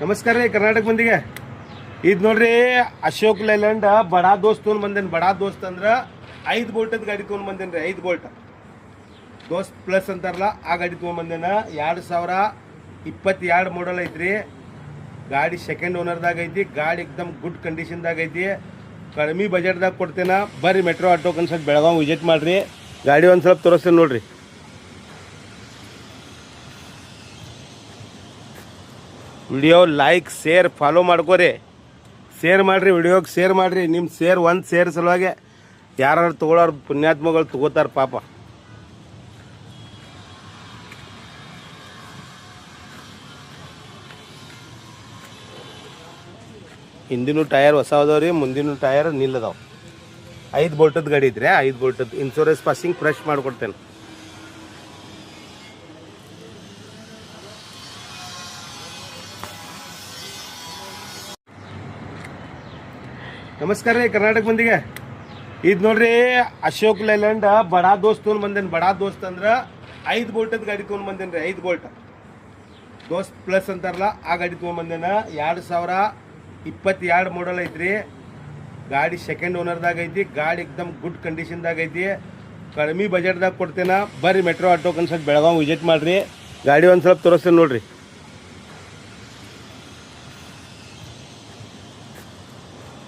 ನಮಸ್ಕಾರ ರೀ ಕರ್ನಾಟಕ ಮಂದಿಗೆ. ಇದು ನೋಡ್ರಿ ಅಶೋಕ್ ಲೈಲ್ಯಾಂಡ್ ಬಡಾ ದೋಸ್ತ್ ತೊಗೊಂಡು ಬಂದೇನಿ. ಬಡಾ ದೋಸ್ತ್ ಅಂದ್ರೆ 5 ಬೋಲ್ಟದ ಗಾಡಿ ತೊಗೊಂಡು ಬಂದೇನಿ ರೀ. 5 ಬೋಲ್ಟ್ ದೋಸ್ತ್ ಪ್ಲಸ್ ಅಂತಾರಲ್ಲ ಆ ಗಾಡಿ ತೊಗೊಂಡು ಬಂದೇನ. 2022 ಮಾಡಲ್ ಐತ್ರಿ ಗಾಡಿ. ಸೆಕೆಂಡ್ ಓನರ್ದಾಗ ಐತಿ ಗಾಡಿ. ಎಕ್ದಮ್ ಗುಡ್ ಕಂಡೀಷನ್ದಾಗ ಐತಿ. ಕಡಿಮೆ ಬಜೆಟ್ದಾಗ ಕೊಡ್ತೇನೆ. ಬರ್ರಿ Metro Auto Consult Belagavi visit ಮಾಡಿರಿ. ಗಾಡಿ ಒಂದು ಸ್ವಲ್ಪ ತೋರಿಸ್ತೇನೆ ನೋಡ್ರಿ. ವಿಡಿಯೋ ಲೈಕ್ ಶೇರ್ ಫಾಲೋ ಮಾಡ್ಕೋರಿ. ಶೇರ್ ಮಾಡಿರಿ, ವಿಡಿಯೋಗೆ ಶೇರ್ ಮಾಡಿರಿ. ನಿಮ್ಮ ಒಂದು ಶೇರ್ ಸಲುವಾಗಿ ಯಾರು ತೊಗೊಳೋರು ಪುಣ್ಯಾತ್ಮಗಳು ತೊಗೋತಾರೆ ಪಾಪ. ಹಿಂದಿನ ಟಯರ್ ಹೊಸ ಅದಾವ ರೀ, ಮುಂದಿನ ಟಯರ್ ನಿಲ್ಲದಾವ. 5 ಬೋಲ್ಟದ ಗಾಡಿ ಐತ್ರಿ. 5 ಬೋಲ್ಟದ ಇನ್ಶೂರೆನ್ಸ್ ಪಾಸಿಂಗ್ ಫ್ರೆಶ್ ಮಾಡಿಕೊಡ್ತೇನೆ. ನಮಸ್ಕಾರ ರೀ ಕರ್ನಾಟಕ ಮಂದಿಗೆ. ಇದು ನೋಡ್ರಿ ಅಶೋಕ್ ಲೈಲ್ಯಾಂಡ್ ಬಡಾ ದೋಸ್ತ್ ತೊಗೊಂಡು ಬಂದೇನಿ. ಬಡಾ ದೋಸ್ತ್ ಅಂದ್ರೆ 5 ಬೋಲ್ಟದ ಗಾಡಿ ತೊಗೊಂಡು ಬಂದೇನಿ ರೀ. 5 ಬೋಲ್ಟ್ ದೋಸ್ತ್ ಪ್ಲಸ್ ಅಂತಾರಲ್ಲ ಆ ಗಾಡಿ ತೊಗೊಂಡು ಬಂದೇನ. 2022 ಮಾಡಲ್ ಐತ್ರಿ ಗಾಡಿ. ಸೆಕೆಂಡ್ ಓನರ್ದಾಗ ಐತಿ ಗಾಡಿ. ಎಕ್ದಮ್ ಗುಡ್ ಕಂಡೀಷನ್ದಾಗ ಐತಿ. ಕಡಿಮೆ ಬಜೆಟ್ದಾಗ ಕೊಡ್ತೇನೆ. ಬರ್ರಿ Metro Auto Consult Belagavi visit ಮಾಡಿರಿ. ಗಾಡಿ ಒಂದು ಸ್ವಲ್ಪ ತೋರಿಸ್ತೇನೆ ನೋಡ್ರಿ.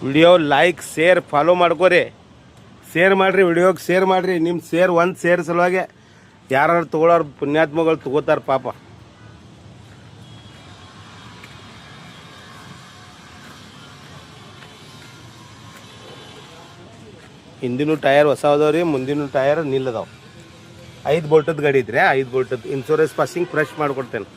ವಿಡಿಯೋ ಲೈಕ್ ಶೇರ್ ಫಾಲೋ ಮಾಡ್ಕೋರಿ. ಶೇರ್ ಮಾಡಿರಿ, ವಿಡಿಯೋಗೆ ಶೇರ್ ಮಾಡಿರಿ. ನಿಮ್ಮ ಒಂದು ಶೇರ್ ಸಲುವಾಗಿ ಯಾರು ತೊಗೊಳೋರು ಪುಣ್ಯಾತ್ಮಗಳು ತೊಗೋತಾರೆ ಪಾಪ. ಹಿಂದಿನ ಟಯರ್ ಹೊಸ ಅದಾವ ರೀ, ಮುಂದಿನ ಟಯರ್ ನಿಲ್ಲದಾವ. 5 ಬೋಲ್ಟದ ಗಾಡಿ ಐತ್ರಿ. 5 ಬೋಲ್ಟದ ಇನ್ಶೂರೆನ್ಸ್ ಪಾಸಿಂಗ್ ಫ್ರೆಶ್ ಮಾಡಿಕೊಡ್ತೇನೆ.